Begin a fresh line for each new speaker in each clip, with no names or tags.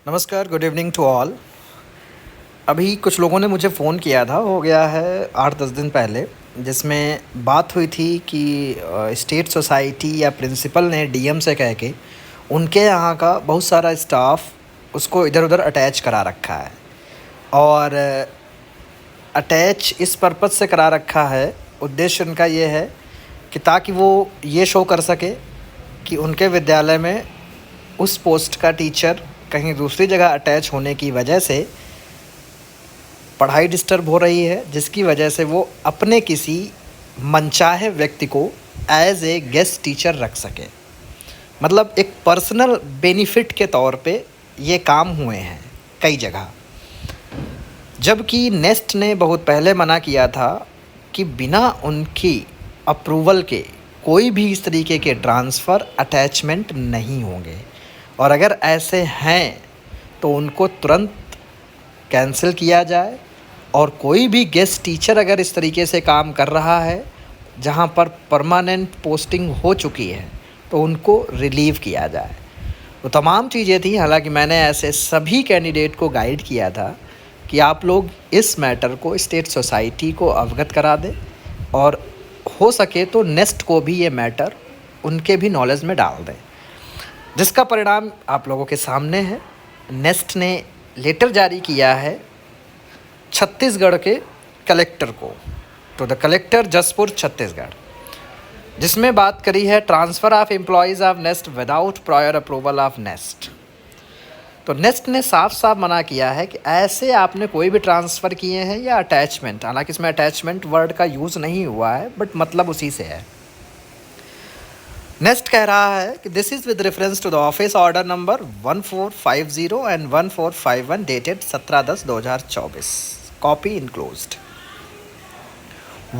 नमस्कार, good evening to all. अभी कुछ लोगों ने मुझे फ़ोन किया था, हो गया है 8-10 दिन पहले, जिसमें बात हुई थी कि स्टेट सोसाइटी या प्रिंसिपल ने डीएम से कह के उनके यहाँ का बहुत सारा स्टाफ उसको इधर-उधर अटैच करा रखा है। और अटैच इस पर्पज़ से करा रखा है, उद्देश्य उनका ये है कि ताकि वो ये शो कर सके कि उनके विद्यालय में उस पोस्ट का टीचर कहीं दूसरी जगह अटैच होने की वजह से पढ़ाई डिस्टर्ब हो रही है, जिसकी वजह से वो अपने किसी मनचाहे व्यक्ति को एज ए गेस्ट टीचर रख सके। मतलब एक पर्सनल बेनिफिट के तौर पे ये काम हुए हैं कई जगह। जबकि नेस्ट ने बहुत पहले मना किया था कि बिना उनकी अप्रूवल के कोई भी इस तरीके के ट्रांसफ़र अटैचमेंट नहीं होंगे, और अगर ऐसे हैं तो उनको तुरंत कैंसिल किया जाए। और कोई भी गेस्ट टीचर अगर इस तरीके से काम कर रहा है जहां पर परमानेंट पोस्टिंग हो चुकी है तो उनको रिलीव किया जाए। तो तमाम चीज़ें थी। हालांकि मैंने ऐसे सभी कैंडिडेट को गाइड किया था कि आप लोग इस मैटर को स्टेट सोसाइटी को अवगत करा दें, और हो सके तो नेस्ट को भी ये मैटर उनके भी नॉलेज में डाल दें, जिसका परिणाम आप लोगों के सामने है। नेस्ट ने लेटर जारी किया है छत्तीसगढ़ के कलेक्टर को, to the collector Jashpur Chhattisgarh, जिसमें बात करी है transfer of employees of NEST without prior approval of NEST. तो नेस्ट ने साफ साफ मना किया है कि ऐसे आपने कोई भी ट्रांसफ़र किए हैं या अटैचमेंट, हालांकि इसमें अटैचमेंट वर्ड का यूज़ नहीं हुआ है बट मतलब उसी से है। नेक्स्ट कह रहा है कि this is with reference to the office order number 1450 and 1451 dated 17/10/2024, copy enclosed,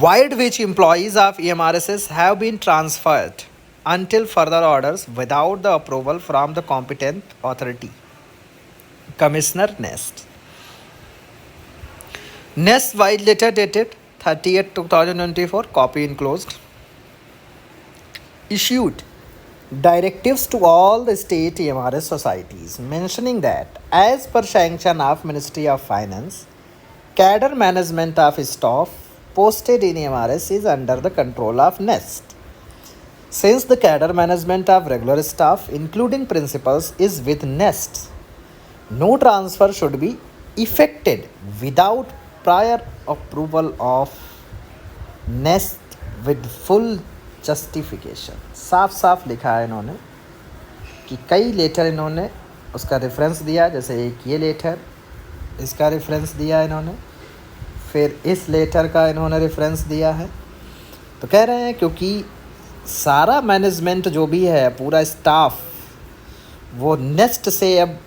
vide which employees of EMRSs have been transferred until further orders without the approval from the competent authority, Commissioner Nest. Nest wide letter dated 30/2024, copy enclosed, issued directives to all the state EMRS societies mentioning that as per sanction of Ministry of Finance, cadre management of staff posted in EMRS is under the control of NEST. Since the cadre management of regular staff including principals is with NEST, no transfer should be effected without prior approval of NEST with full justification. साफ साफ लिखा है इन्होंने कि कई letter इन्होंने उसका reference दिया, जैसे एक ये लेटर, इसका रेफरेंस दिया इन्होंने, फिर इस लेटर का इन्होंने रेफरेंस दिया है। तो कह रहे हैं क्योंकि सारा मैनेजमेंट जो भी है, पूरा स्टाफ, वो नेस्ट से अब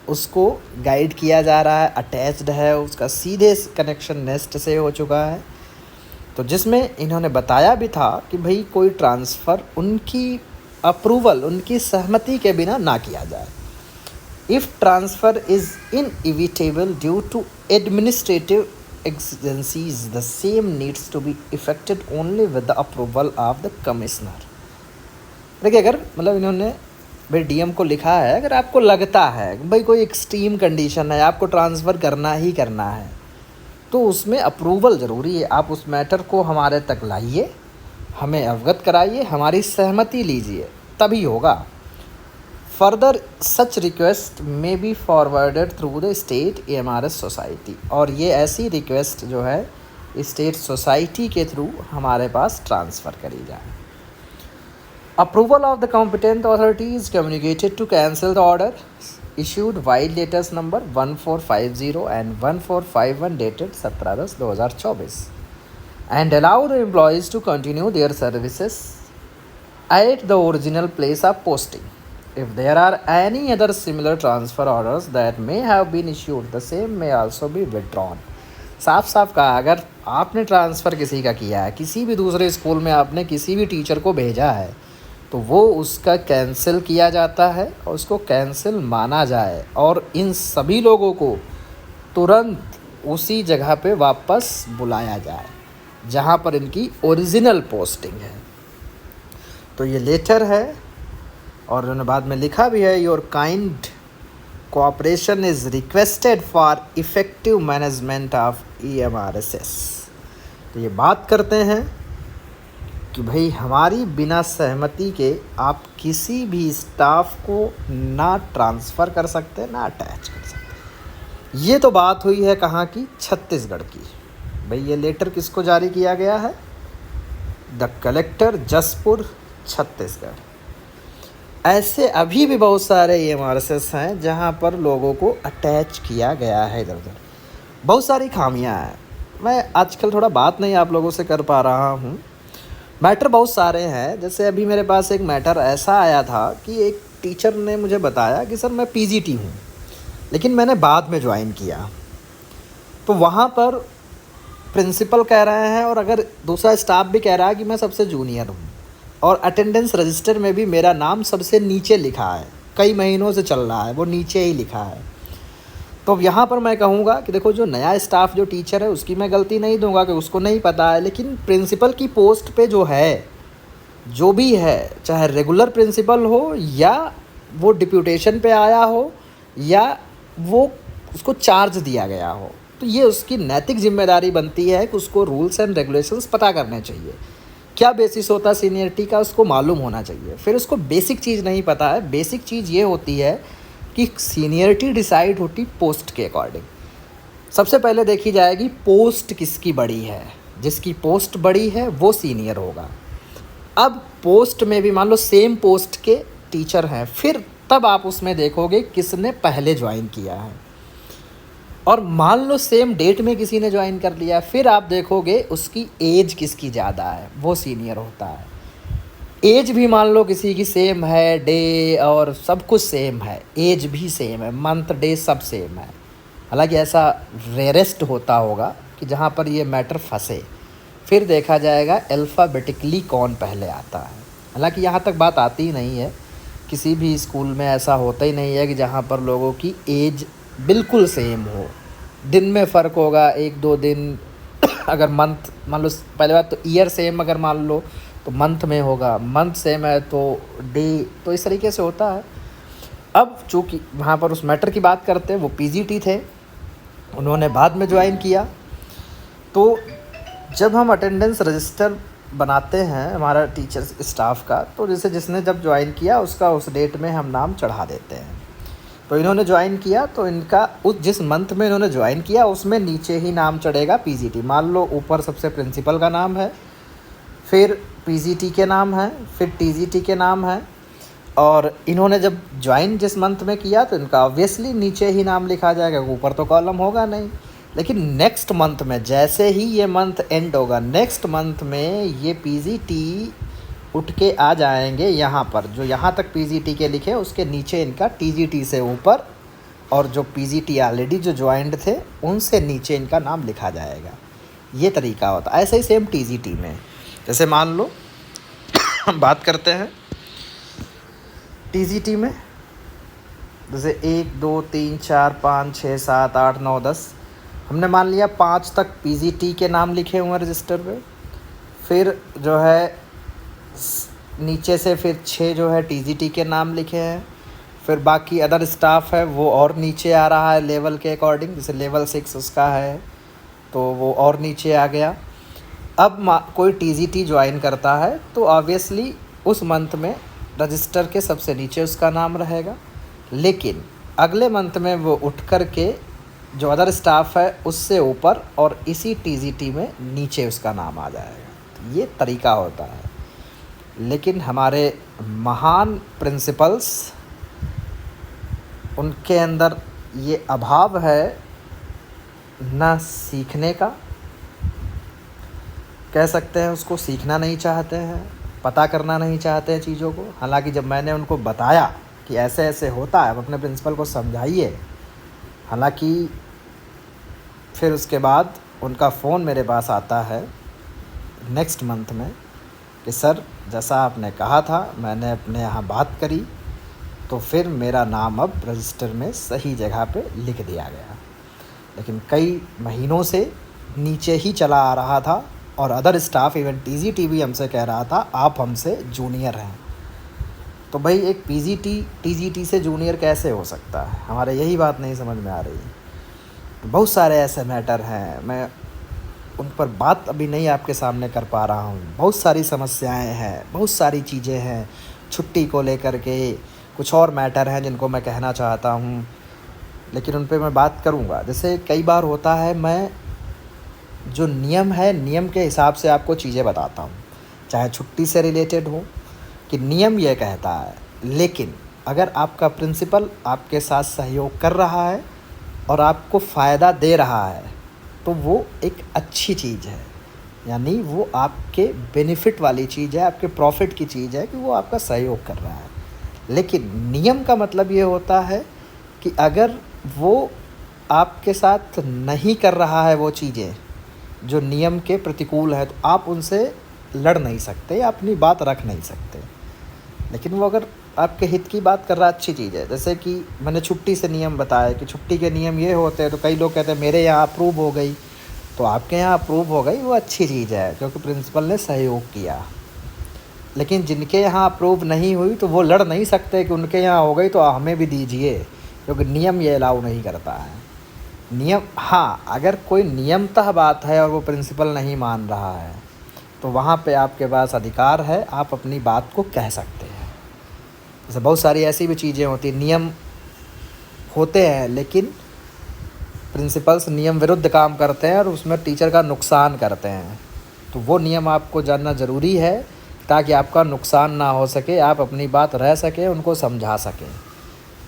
उसको गाइड किया जा रहा है, अटैच्ड है, उसका सीधे कनेक्शन नेस्ट से हो चुका है। तो जिसमें इन्होंने बताया भी था कि भाई कोई ट्रांसफ़र उनकी अप्रूवल, उनकी सहमति के बिना ना किया जाए। If transfer is inevitable due to administrative agencies, the same needs to be effected only with the approval of the commissioner. देखिए, अगर मतलब इन्होंने भाई डीएम को लिखा है, अगर आपको लगता है कि भाई कोई एक्सट्रीम कंडीशन है, आपको ट्रांसफ़र करना ही करना है, तो उसमें अप्रूवल ज़रूरी है। आप उस मैटर को हमारे तक लाइए, हमें अवगत कराइए, हमारी सहमति लीजिए, तभी होगा। फर्दर सच रिक्वेस्ट में be forwarded through the state EMRS society, और ये ऐसी रिक्वेस्ट जो है स्टेट सोसाइटी के थ्रू हमारे पास ट्रांसफ़र करी जाए। Approval of the competent authority is communicated to cancel the order issued wide letters number 1450 and 1451 dated 17/10/2024 and allow the employees to continue their services at the original place of posting. If there are any other similar transfer orders that may have been issued, the same may also be withdrawn. साफ साफ कहा, अगर आपने transfer किसी का किया है, किसी भी दूसरे स्कूल में आपने किसी भी टीचर को भेजा है, तो वो उसका कैंसिल किया जाता है और उसको कैंसिल माना जाए, और इन सभी लोगों को तुरंत उसी जगह पे वापस बुलाया जाए जहाँ पर इनकी ओरिजिनल पोस्टिंग है। तो ये लेटर है, और उन्होंने बाद में लिखा भी है, your kind cooperation is requested for effective management of EMRSS। तो ये बात करते हैं कि भाई हमारी बिना सहमति के आप किसी भी स्टाफ को ना ट्रांसफ़र कर सकते ना अटैच कर सकते। ये तो बात हुई है कहाँ की, छत्तीसगढ़ की। भाई ये लेटर किसको जारी किया गया है, द कलेक्टर जसपुर छत्तीसगढ़। ऐसे अभी भी बहुत सारे EMRSS हैं जहाँ पर लोगों को अटैच किया गया है इधर उधर। बहुत सारी खामियां हैं। मैं आजकल थोड़ा बात नहीं आप लोगों से कर पा रहा हूँ, मैटर बहुत सारे हैं। जैसे अभी मेरे पास एक मैटर ऐसा आया था कि एक टीचर ने मुझे बताया कि सर मैं PGT हूँ, लेकिन मैंने बाद में ज्वाइन किया। तो वहाँ पर प्रिंसिपल कह रहे हैं और अगर दूसरा स्टाफ भी कह रहा है कि मैं सबसे जूनियर हूँ, और अटेंडेंस रजिस्टर में भी मेरा नाम सबसे नीचे लिखा है, कई महीनों से चल रहा है वो नीचे ही लिखा है। तो अब यहाँ पर मैं कहूँगा कि देखो जो नया स्टाफ जो टीचर है उसकी मैं गलती नहीं दूंगा कि उसको नहीं पता है, लेकिन प्रिंसिपल की पोस्ट पे जो है, जो भी है, चाहे रेगुलर प्रिंसिपल हो या वो डिप्यूटेशन पे आया हो या वो उसको चार्ज दिया गया हो, तो ये उसकी नैतिक जिम्मेदारी बनती है कि उसको रूल्स एंड रेगुलेशंस पता करने चाहिए। क्या बेसिस होता है सीनियरिटी का, उसको मालूम होना चाहिए। फिर उसको बेसिक चीज़ नहीं पता है। बेसिक चीज़ ये होती है कि सीनियरिटी डिसाइड होती पोस्ट के अकॉर्डिंग। सबसे पहले देखी जाएगी पोस्ट किसकी बड़ी है, जिसकी पोस्ट बड़ी है वो सीनियर होगा। अब पोस्ट में भी मान लो सेम पोस्ट के टीचर हैं, फिर तब आप उसमें देखोगे किसने पहले ज्वाइन किया है। और मान लो सेम डेट में किसी ने ज्वाइन कर लिया, फिर आप देखोगे उसकी एज किसकी ज़्यादा है, वो सीनियर होता है। एज भी मान लो किसी की सेम है, डे और सब कुछ सेम है, एज भी सेम है, मंथ डे सब सेम है। हालांकि ऐसा रेयरेस्ट होता होगा कि जहाँ पर ये मैटर फंसे, फिर देखा जाएगा अल्फ़ाबेटिकली कौन पहले आता है। हालांकि यहाँ तक बात आती ही नहीं है, किसी भी स्कूल में ऐसा होता ही नहीं है कि जहाँ पर लोगों की एज बिल्कुल सेम हो। दिन में फ़र्क होगा, एक दो दिन अगर मंथ मान लो, पहले बात तो ईयर सेम अगर मान लो तो मंथ में होगा, मंथ सेम है तो डे, तो इस तरीके से होता है। अब चूँकि वहाँ पर उस मैटर की बात करते हैं, वो PGT थे, उन्होंने बाद में ज्वाइन किया। तो जब हम अटेंडेंस रजिस्टर बनाते हैं हमारा टीचर स्टाफ का, तो जैसे जिसने जब ज्वाइन किया उसका उस डेट में हम नाम चढ़ा देते हैं। तो इन्होंने ज्वाइन किया तो इनका उस जिस मंथ में इन्होंने ज्वाइन किया उसमें नीचे ही नाम चढ़ेगा PGT। मान लो ऊपर सबसे प्रिंसिपल का नाम है, फिर PGT के नाम है, फिर TGT के नाम है। और इन्होंने जब ज्वाइन जिस मंथ में किया तो इनका ऑब्वियसली नीचे ही नाम लिखा जाएगा, ऊपर तो कॉलम होगा नहीं। लेकिन नेक्स्ट मंथ में जैसे ही ये मंथ एंड होगा, नेक्स्ट मंथ में ये PGT उठ के आ जाएंगे यहाँ पर, जो यहाँ तक PGT के लिखे उसके नीचे इनका TGT से ऊपर, और जो PGT ऑलरेडी जो ज्वाइंड थे उनसे नीचे इनका नाम लिखा जाएगा। ये तरीका होता है। ऐसे ही सेम TGT में, जैसे मान लो हम बात करते हैं TGT में, जैसे 1 2 3 4 5 6 7 8 9 10, हमने मान लिया 5 तक PGT के नाम लिखे हुए हैं रजिस्टर पे, फिर जो है नीचे से फिर 6 जो है TGT के नाम लिखे हैं, फिर बाकी अदर स्टाफ है वो और नीचे आ रहा है लेवल के अकॉर्डिंग। जैसे लेवल 6 उसका है तो वो और नीचे आ गया। अब कोई TGT ज्वाइन करता है तो ऑब्वियसली उस मंथ में रजिस्टर के सबसे नीचे उसका नाम रहेगा, लेकिन अगले मंथ में वो उठ कर के जो अदर स्टाफ है उससे ऊपर और इसी TGT में नीचे उसका नाम आ जाएगा। तो ये तरीका होता है। लेकिन हमारे महान प्रिंसिपल्स, उनके अंदर ये अभाव है ना सीखने का, कह सकते हैं उसको, सीखना नहीं चाहते हैं, पता करना नहीं चाहते हैं चीज़ों को। हालांकि जब मैंने उनको बताया कि ऐसे ऐसे होता है, अपने प्रिंसिपल को समझाइए, हालांकि फिर उसके बाद उनका फ़ोन मेरे पास आता है नेक्स्ट मंथ में कि सर जैसा आपने कहा था मैंने अपने यहाँ बात करी, तो फिर मेरा नाम अब रजिस्टर में सही जगह पे लिख दिया गया। लेकिन कई महीनों से नीचे ही चला आ रहा था और अदर स्टाफ इवन TGT भी हमसे कह रहा था आप हमसे जूनियर हैं। तो भाई एक पीजीटी टीजीटी से जूनियर कैसे हो सकता है, हमारे यही बात नहीं समझ में आ रही है। बहुत सारे ऐसे मैटर हैं, मैं उन पर बात अभी नहीं आपके सामने कर पा रहा हूँ। बहुत सारी समस्याएं हैं, बहुत सारी चीज़ें हैं छुट्टी को लेकर के, कुछ और मैटर हैं जिनको मैं कहना चाहता हूँ, लेकिन उन पे मैं बात करूँगा। जैसे कई बार होता है, मैं जो नियम है नियम के हिसाब से आपको चीज़ें बताता हूँ, चाहे छुट्टी से रिलेटेड हो कि नियम ये कहता है, लेकिन अगर आपका प्रिंसिपल आपके साथ सहयोग कर रहा है और आपको फ़ायदा दे रहा है तो वो एक अच्छी चीज़ है, यानी वो आपके बेनिफिट वाली चीज़ है, आपके प्रॉफिट की चीज़ है कि वो आपका सहयोग कर रहा है। लेकिन नियम का मतलब ये होता है कि अगर वो आपके साथ नहीं कर रहा है वो चीज़ें जो नियम के प्रतिकूल है, तो आप उनसे लड़ नहीं सकते या अपनी बात रख नहीं सकते। लेकिन वो अगर आपके हित की बात कर रहा है, अच्छी चीज़ है। जैसे कि मैंने छुट्टी से नियम बताया कि छुट्टी के नियम ये होते हैं, तो कई लोग कहते हैं मेरे यहाँ अप्रूव हो गई, तो आपके यहाँ अप्रूव हो गई, वो अच्छी चीज़ है क्योंकि प्रिंसिपल ने सहयोग किया। लेकिन जिनके यहाँ अप्रूव नहीं हुई तो वो लड़ नहीं सकते कि उनके यहाँ हो गई तो हमें भी दीजिए, क्योंकि नियम ये अलाउ नहीं करता है। नियम, हाँ, अगर कोई नियमतः बात है और वो प्रिंसिपल नहीं मान रहा है तो वहाँ पे आपके पास अधिकार है, आप अपनी बात को कह सकते हैं। जैसे बहुत सारी ऐसी भी चीज़ें होती हैं, नियम होते हैं लेकिन प्रिंसिपल्स नियम विरुद्ध काम करते हैं और उसमें टीचर का नुकसान करते हैं, तो वो नियम आपको जानना ज़रूरी है ताकि आपका नुकसान ना हो सके, आप अपनी बात रह सकें, उनको समझा सकें।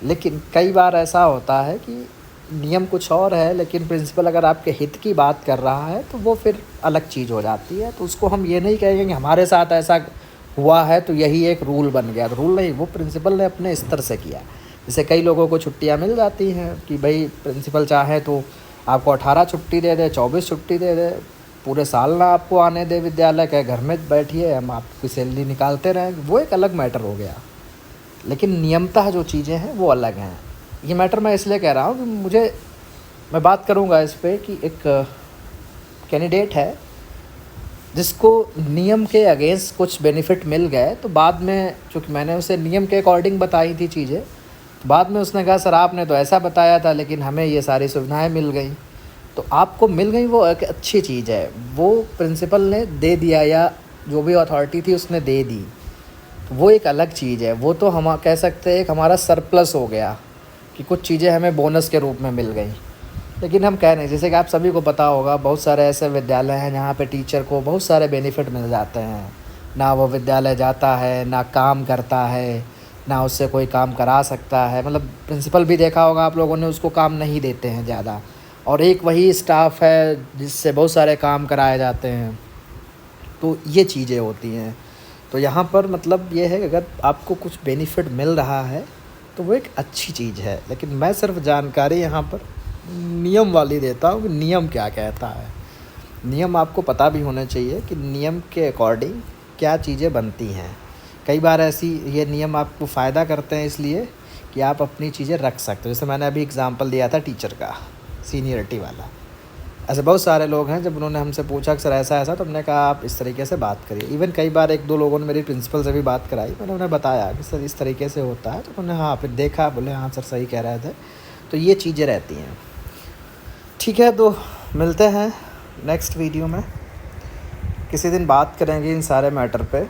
लेकिन कई बार ऐसा होता है कि नियम कुछ और है लेकिन प्रिंसिपल अगर आपके हित की बात कर रहा है तो वो फिर अलग चीज़ हो जाती है। तो उसको हम ये नहीं कहेंगे कि हमारे साथ ऐसा हुआ है तो यही एक रूल बन गया, तो रूल नहीं, वो प्रिंसिपल ने अपने स्तर से किया। जैसे कई लोगों को छुट्टियां मिल जाती हैं कि भाई प्रिंसिपल चाहे तो आपको 18 छुट्टी दे दे, 24 छुट्टी दे दे, पूरे साल ना आपको आने दे विद्यालय, के घर में बैठिए, हम आपकी सैलरी निकालते रहें, वो एक अलग मैटर हो गया। लेकिन नियमतः जो चीज़ें हैं वो अलग हैं। ये मैटर मैं इसलिए कह रहा हूँ कि मैं बात करूँगा इस पर कि एक कैंडिडेट है जिसको नियम के अगेंस्ट कुछ बेनिफिट मिल गए, तो बाद में चूँकि मैंने उसे नियम के अकॉर्डिंग बताई थी चीज़ें, तो बाद में उसने कहा सर आपने तो ऐसा बताया था लेकिन हमें ये सारी सुविधाएं मिल गई। तो आपको मिल गई वो एक अच्छी चीज़ है, वो प्रिंसिपल ने दे दिया या जो भी अथॉरिटी थी उसने दे दी, तो वो एक अलग चीज़ है। वो तो हम कह सकते हैं एक हमारा सरप्लस हो गया कि कुछ चीज़ें हमें बोनस के रूप में मिल गई। लेकिन हम कह नहीं, जैसे कि आप सभी को पता होगा बहुत सारे ऐसे विद्यालय हैं जहाँ पे टीचर को बहुत सारे बेनिफिट मिल जाते हैं, ना वो विद्यालय जाता है, ना काम करता है, ना उससे कोई काम करा सकता है। मतलब प्रिंसिपल भी देखा होगा आप लोगों ने, उसको काम नहीं देते हैं ज़्यादा, और एक वही स्टाफ है जिससे बहुत सारे काम कराए जाते हैं। तो ये चीज़ें होती हैं। तो यहाँ पर मतलब ये है कि अगर आपको कुछ बेनिफिट मिल रहा है तो वो एक अच्छी चीज़ है। लेकिन मैं सिर्फ जानकारी यहाँ पर नियम वाली देता हूँ कि नियम क्या कहता है। नियम आपको पता भी होना चाहिए कि नियम के अकॉर्डिंग क्या चीज़ें बनती हैं। कई बार ऐसी ये नियम आपको फ़ायदा करते हैं इसलिए कि आप अपनी चीज़ें रख सकते हो। जैसे मैंने अभी एग्ज़ाम्पल दिया था टीचर का, सीनियरिटी वाला। ऐसे बहुत सारे लोग हैं, जब उन्होंने हमसे पूछा कि सर ऐसा ऐसा, तो हमने कहा आप इस तरीके से बात करिए। इवन कई बार एक दो लोगों ने मेरी प्रिंसिपल से भी बात कराई, मैंने उन्हें बताया कि सर इस तरीके से होता है, तो उन्होंने हाँ, फिर देखा, बोले हाँ सर सही कह रहे थे। तो ये चीज़ें रहती हैं। ठीक है, तो मिलते हैं नेक्स्ट वीडियो में, किसी दिन बात करेंगे इन सारे मैटर पे।